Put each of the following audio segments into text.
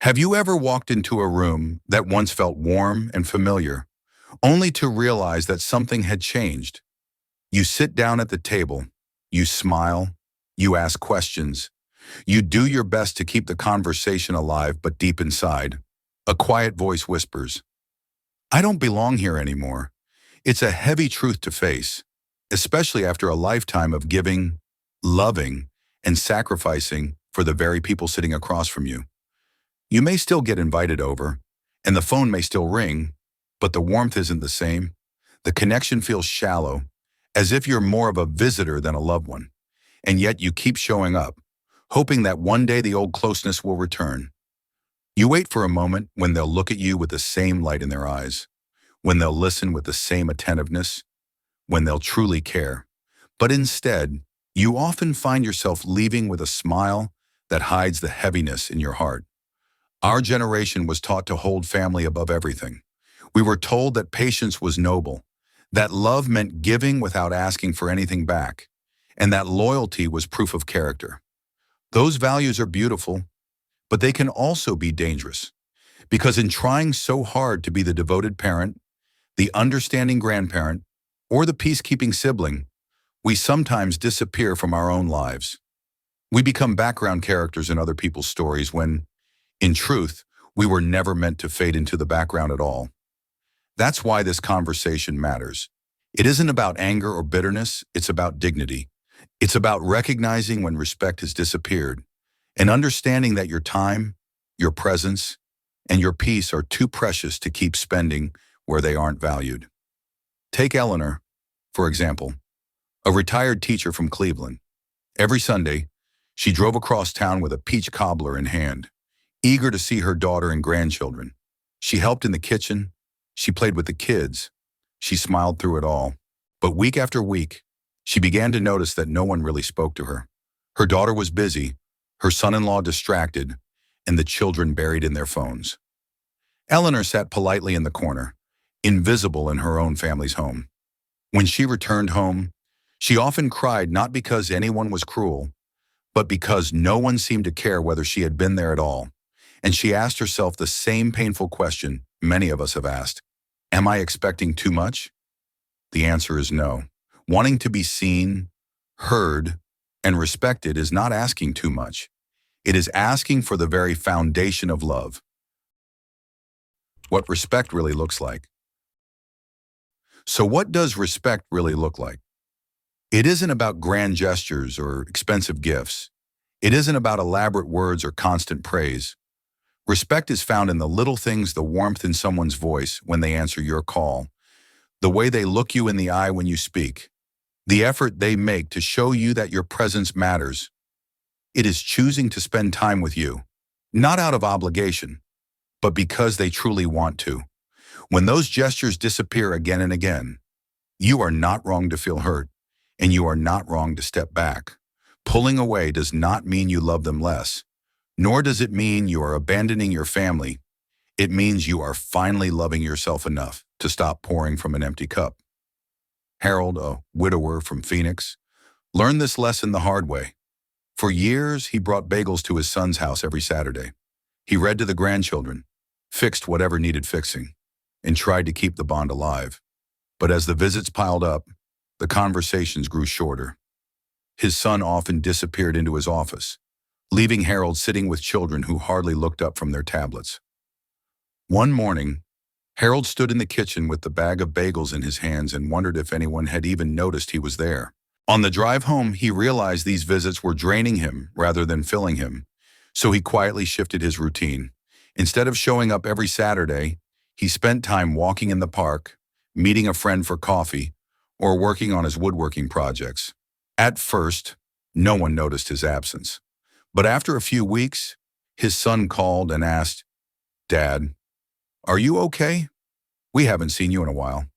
Have you ever walked into a room that once felt warm and familiar, only to realize that something had changed? You sit down at the table, you smile, you ask questions, you do your best to keep the conversation alive, but deep inside, a quiet voice whispers, "I don't belong here anymore." It's a heavy truth to face, especially after a lifetime of giving, loving, and sacrificing for the very people sitting across from you. You may still get invited over, and the phone may still ring, but the warmth isn't the same. The connection feels shallow, as if you're more of a visitor than a loved one. And yet you keep showing up, hoping that one day the old closeness will return. You wait for a moment when they'll look at you with the same light in their eyes, when they'll listen with the same attentiveness, when they'll truly care. But instead, you often find yourself leaving with a smile that hides the heaviness in your heart. Our generation was taught to hold family above everything. We were told that patience was noble, that love meant giving without asking for anything back, and that loyalty was proof of character. Those values are beautiful, but they can also be dangerous, because in trying so hard to be the devoted parent, the understanding grandparent, or the peacekeeping sibling, we sometimes disappear from our own lives. We become background characters in other people's stories when, in truth, we were never meant to fade into the background at all. That's why this conversation matters. It isn't about anger or bitterness, it's about dignity. It's about recognizing when respect has disappeared and understanding that your time, your presence, and your peace are too precious to keep spending where they aren't valued. Take Eleanor, for example, a retired teacher from Cleveland. Every Sunday, she drove across town with a peach cobbler in hand, eager to see her daughter and grandchildren. She helped in the kitchen, she played with the kids, she smiled through it all. But week after week, she began to notice that no one really spoke to her. Her daughter was busy, her son-in-law distracted, and the children buried in their phones. Eleanor sat politely in the corner, invisible in her own family's home. When she returned home, she often cried not because anyone was cruel, but because no one seemed to care whether she had been there at all. And she asked herself the same painful question many of us have asked. Am I expecting too much? The answer is no. Wanting to be seen, heard, and respected is not asking too much. It is asking for the very foundation of love. What respect really looks like. So what does respect really look like? It isn't about grand gestures or expensive gifts. It isn't about elaborate words or constant praise. Respect is found in the little things, the warmth in someone's voice when they answer your call, the way they look you in the eye when you speak, the effort they make to show you that your presence matters. It is choosing to spend time with you, not out of obligation, but because they truly want to. When those gestures disappear again and again, you are not wrong to feel hurt, and you are not wrong to step back. Pulling away does not mean you love them less, nor does it mean you are abandoning your family. It means you are finally loving yourself enough to stop pouring from an empty cup. Harold, a widower from Phoenix, learned this lesson the hard way. For years, he brought bagels to his son's house every Saturday. He read to the grandchildren, fixed whatever needed fixing, and tried to keep the bond alive. But as the visits piled up, the conversations grew shorter. His son often disappeared into his office, leaving Harold sitting with children who hardly looked up from their tablets. One morning, Harold stood in the kitchen with the bag of bagels in his hands and wondered if anyone had even noticed he was there. On the drive home, he realized these visits were draining him rather than filling him, so he quietly shifted his routine. Instead of showing up every Saturday, he spent time walking in the park, meeting a friend for coffee, or working on his woodworking projects. At first, no one noticed his absence. But after a few weeks, his son called and asked, "Dad, are you okay? We haven't seen you in a while."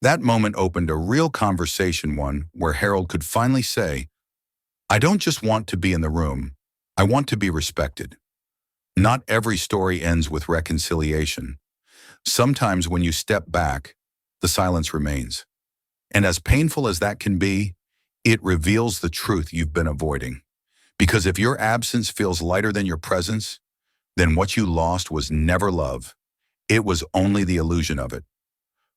That moment opened a real conversation, one where Harold could finally say, "I don't just want to be in the room, I want to be respected." Not every story ends with reconciliation. Sometimes when you step back, the silence remains. And as painful as that can be, it reveals the truth you've been avoiding. Because if your absence feels lighter than your presence, then what you lost was never love. It was only the illusion of it.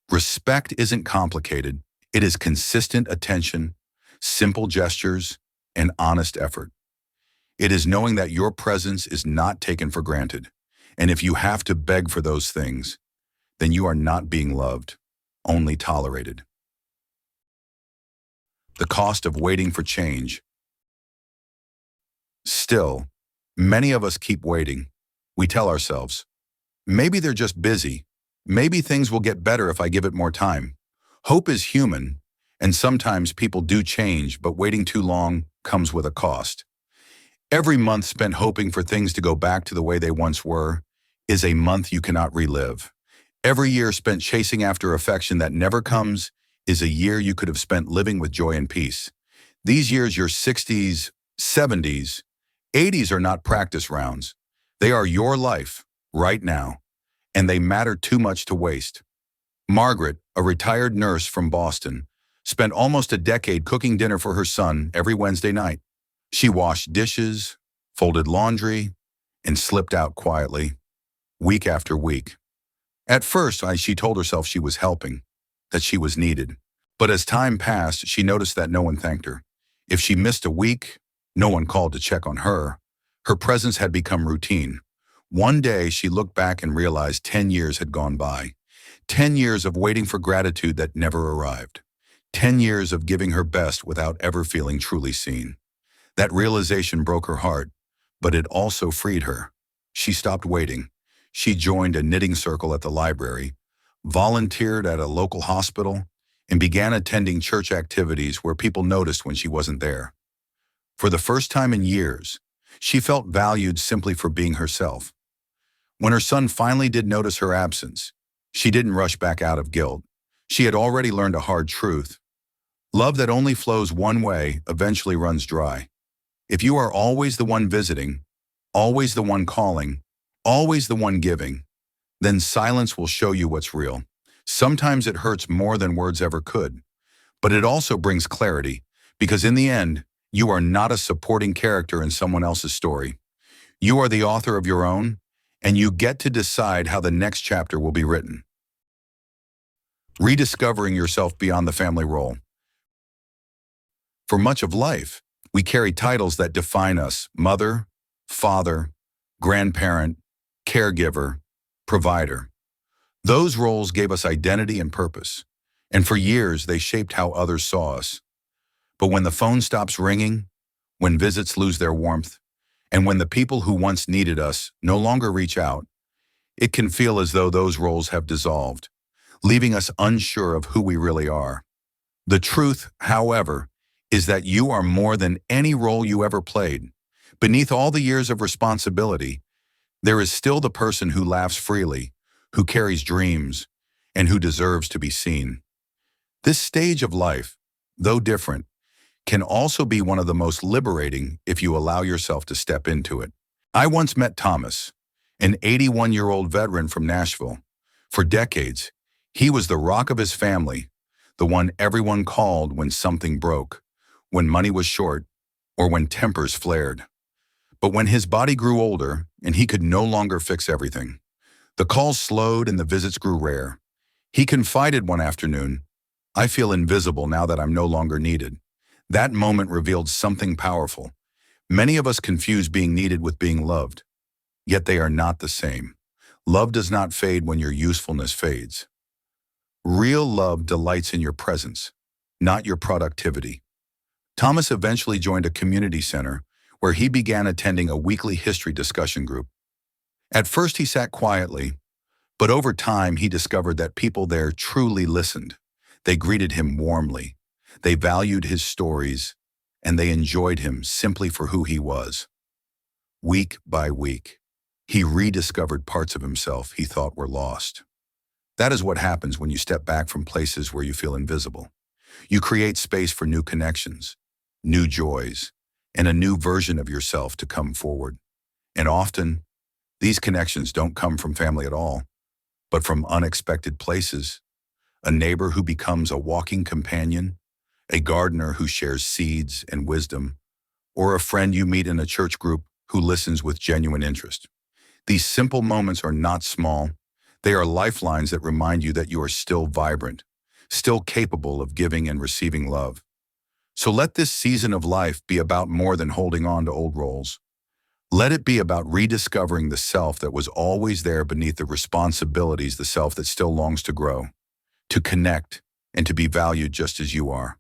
Respect isn't complicated. It is consistent attention, simple gestures, and honest effort. It is knowing that your presence is not taken for granted. And if you have to beg for those things, then you are not being loved, only tolerated. The cost of waiting for change. Still, many of us keep waiting. We tell ourselves, maybe they're just busy. Maybe things will get better if I give it more time. Hope is human, and sometimes people do change, but waiting too long comes with a cost. Every month spent hoping for things to go back to the way they once were is a month you cannot relive. Every year spent chasing after affection that never comes is a year you could have spent living with joy and peace. These years, your 60s, 70s, 80s are not practice rounds. They are your life, right now, and they matter too much to waste. Margaret, a retired nurse from Boston, spent almost a decade cooking dinner for her son every Wednesday night. She washed dishes, folded laundry, and slipped out quietly, week after week. At first, she told herself she was helping, that she was needed. But as time passed, she noticed that no one thanked her. If she missed a week, no one called to check on her. Her presence had become routine. One day, she looked back and realized 10 years had gone by. 10 years of waiting for gratitude that never arrived. 10 years of giving her best without ever feeling truly seen. That realization broke her heart, but it also freed her. She stopped waiting. She joined a knitting circle at the library, volunteered at a local hospital, and began attending church activities where people noticed when she wasn't there. For the first time in years, she felt valued simply for being herself. When her son finally did notice her absence, she didn't rush back out of guilt. She had already learned a hard truth. Love that only flows one way eventually runs dry. If you are always the one visiting, always the one calling, always the one giving, then silence will show you what's real. Sometimes it hurts more than words ever could, but it also brings clarity, because in the end, you are not a supporting character in someone else's story. You are the author of your own, and you get to decide how the next chapter will be written. Rediscovering yourself beyond the family role. For much of life, we carry titles that define us: mother, father, grandparent, caregiver, provider. Those roles gave us identity and purpose, and for years they shaped how others saw us. But when the phone stops ringing, when visits lose their warmth, and when the people who once needed us no longer reach out, it can feel as though those roles have dissolved, leaving us unsure of who we really are. The truth, however, is that you are more than any role you ever played. Beneath all the years of responsibility, there is still the person who laughs freely, who carries dreams, and who deserves to be seen. This stage of life, though different, can also be one of the most liberating if you allow yourself to step into it. I once met Thomas, an 81-year-old veteran from Nashville. For decades, he was the rock of his family, the one everyone called when something broke, when money was short, or when tempers flared. But when his body grew older and he could no longer fix everything, the calls slowed and the visits grew rare. He confided one afternoon, "I feel invisible now that I'm no longer needed." That moment revealed something powerful. Many of us confuse being needed with being loved, yet they are not the same. Love does not fade when your usefulness fades. Real love delights in your presence, not your productivity. Thomas eventually joined a community center where he began attending a weekly history discussion group. At first he sat quietly, but over time he discovered that people there truly listened. They greeted him warmly. They valued his stories, and they enjoyed him simply for who he was. Week by week, he rediscovered parts of himself he thought were lost. That is what happens when you step back from places where you feel invisible. You create space for new connections, new joys, and a new version of yourself to come forward. And often, these connections don't come from family at all, but from unexpected places. A neighbor who becomes a walking companion, a gardener who shares seeds and wisdom, or a friend you meet in a church group who listens with genuine interest. These simple moments are not small. They are lifelines that remind you that you are still vibrant, still capable of giving and receiving love. So let this season of life be about more than holding on to old roles. Let it be about rediscovering the self that was always there beneath the responsibilities, the self that still longs to grow, to connect, and to be valued just as you are.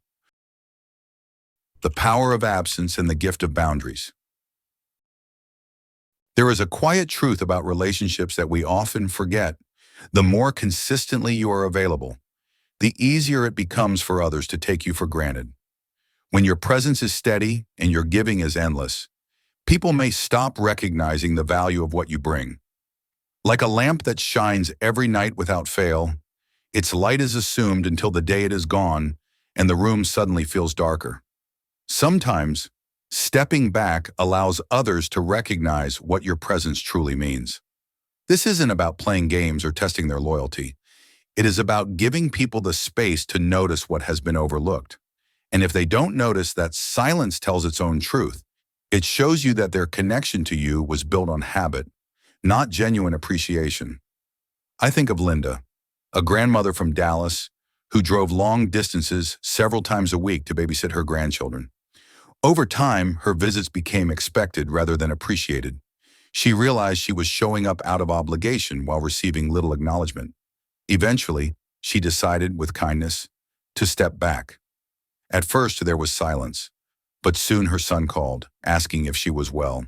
The power of absence and the gift of boundaries. There is a quiet truth about relationships that we often forget. The more consistently you are available, the easier it becomes for others to take you for granted. When your presence is steady and your giving is endless, people may stop recognizing the value of what you bring. Like a lamp that shines every night without fail, its light is assumed until the day it is gone and the room suddenly feels darker. Sometimes, stepping back allows others to recognize what your presence truly means. This isn't about playing games or testing their loyalty. It is about giving people the space to notice what has been overlooked. And if they don't notice that silence tells its own truth, it shows you that their connection to you was built on habit, not genuine appreciation. I think of Linda, a grandmother from Dallas who drove long distances several times a week to babysit her grandchildren. Over time, her visits became expected rather than appreciated. She realized she was showing up out of obligation while receiving little acknowledgement. Eventually, she decided, with kindness, to step back. At first, there was silence, but soon her son called, asking if she was well.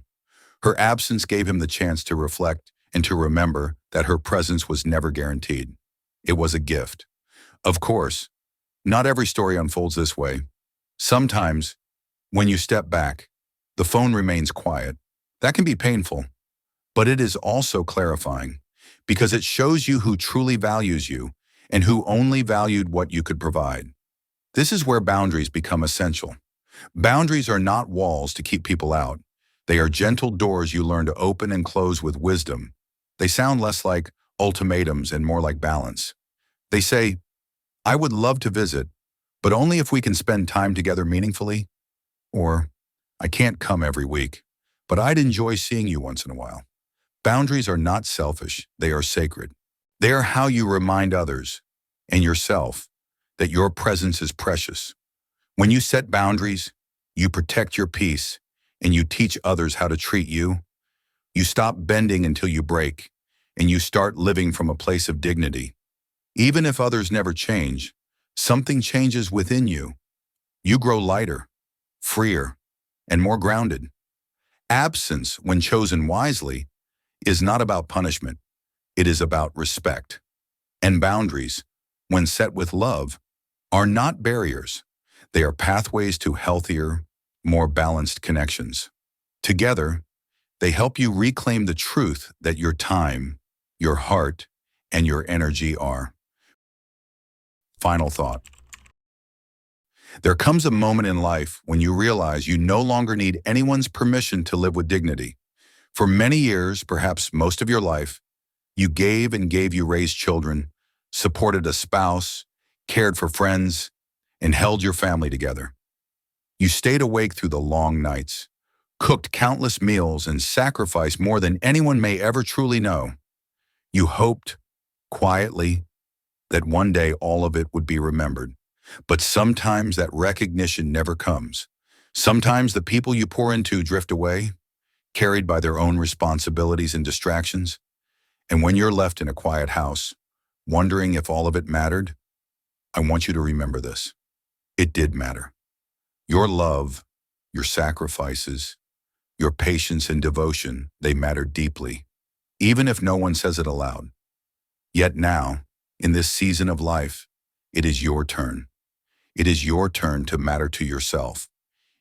Her absence gave him the chance to reflect and to remember that her presence was never guaranteed. It was a gift. Of course, not every story unfolds this way. Sometimes, when you step back, the phone remains quiet. That can be painful, but it is also clarifying because it shows you who truly values you and who only valued what you could provide. This is where boundaries become essential. Boundaries are not walls to keep people out. They are gentle doors you learn to open and close with wisdom. They sound less like ultimatums and more like balance. They say, I would love to visit, but only if we can spend time together meaningfully. Or, I can't come every week, but I'd enjoy seeing you once in a while. Boundaries are not selfish, they are sacred. They are how you remind others, and yourself, that your presence is precious. When you set boundaries, you protect your peace, and you teach others how to treat you. You stop bending until you break, and you start living from a place of dignity. Even if others never change, something changes within you. You grow lighter, freer, and more grounded. Absence, when chosen wisely, is not about punishment. It is about respect. And boundaries, when set with love, are not barriers. They are pathways to healthier, more balanced connections. Together, they help you reclaim the truth that your time, your heart, and your energy are. Final thought. There comes a moment in life when you realize you no longer need anyone's permission to live with dignity. For many years, perhaps most of your life, you gave and gave. You raised children, supported a spouse, cared for friends, and held your family together. You stayed awake through the long nights, cooked countless meals, and sacrificed more than anyone may ever truly know. You hoped, quietly, that one day all of it would be remembered. But sometimes that recognition never comes. Sometimes the people you pour into drift away, carried by their own responsibilities and distractions. And when you're left in a quiet house, wondering if all of it mattered, I want you to remember this. It did matter. Your love, your sacrifices, your patience and devotion, they mattered deeply, even if no one says it aloud. Yet now, in this season of life, it is your turn. It is your turn to matter to yourself.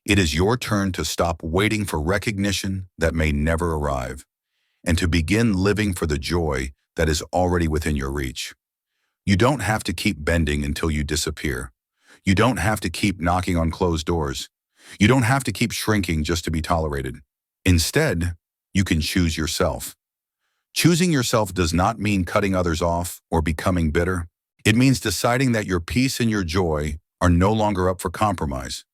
It is your turn to stop waiting for recognition that may never arrive, and to begin living for the joy that is already within your reach. You don't have to keep bending until you disappear. You don't have to keep knocking on closed doors. You don't have to keep shrinking just to be tolerated. Instead, you can choose yourself. Choosing yourself does not mean cutting others off or becoming bitter. It means deciding that your peace and your joy are no longer up for compromise.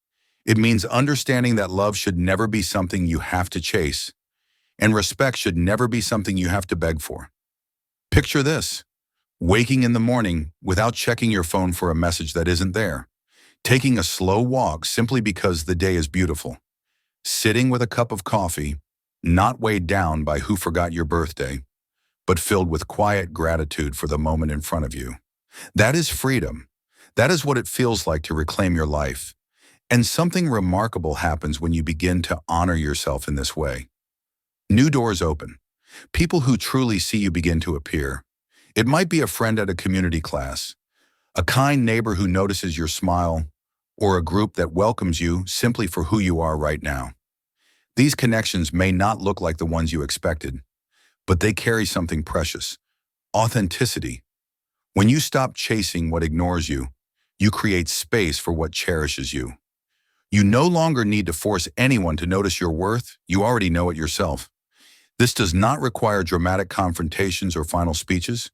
It means understanding that love should never be something you have to chase. And respect should never be something you have to beg for. Picture this: waking in the morning without checking your phone for a message that isn't there. Taking a slow walk simply because the day is beautiful. Sitting with a cup of coffee, not weighed down by who forgot your birthday, but filled with quiet gratitude for the moment in front of you. That is freedom. That is what it feels like to reclaim your life. And something remarkable happens when you begin to honor yourself in this way. New doors open. People who truly see you begin to appear. It might be a friend at a community class, a kind neighbor who notices your smile, or a group that welcomes you simply for who you are right now. These connections may not look like the ones you expected, but they carry something precious: authenticity. When you stop chasing what ignores you, you create space for what cherishes you. You no longer need to force anyone to notice your worth. You already know it yourself. This does not require dramatic confrontations or final speeches.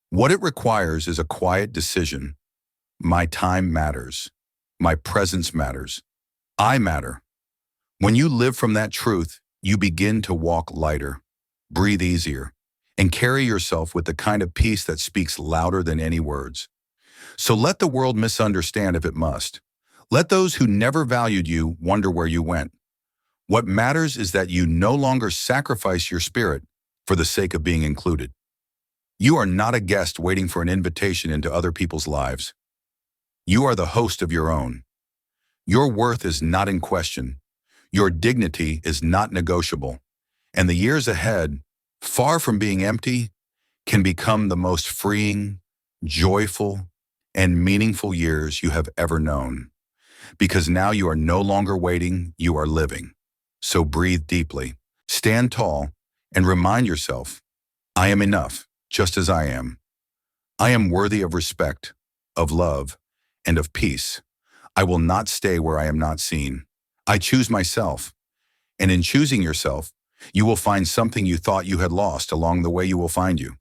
What it requires is a quiet decision. My time matters. My presence matters. I matter. When you live from that truth, you begin to walk lighter, breathe easier, and carry yourself with the kind of peace that speaks louder than any words. So let the world misunderstand if it must. Let those who never valued you wonder where you went. What matters is that you no longer sacrifice your spirit for the sake of being included. You are not a guest waiting for an invitation into other people's lives. You are the host of your own. Your worth is not in question. Your dignity is not negotiable. And the years ahead, far from being empty, can become the most freeing, joyful, and meaningful years you have ever known. Because now you are no longer waiting, you are living. So breathe deeply, stand tall, and remind yourself, I am enough, just as I am. I am worthy of respect, of love, and of peace. I will not stay where I am not seen. I choose myself. And in choosing yourself, you will find something you thought you had lost. Along the way, you will find you.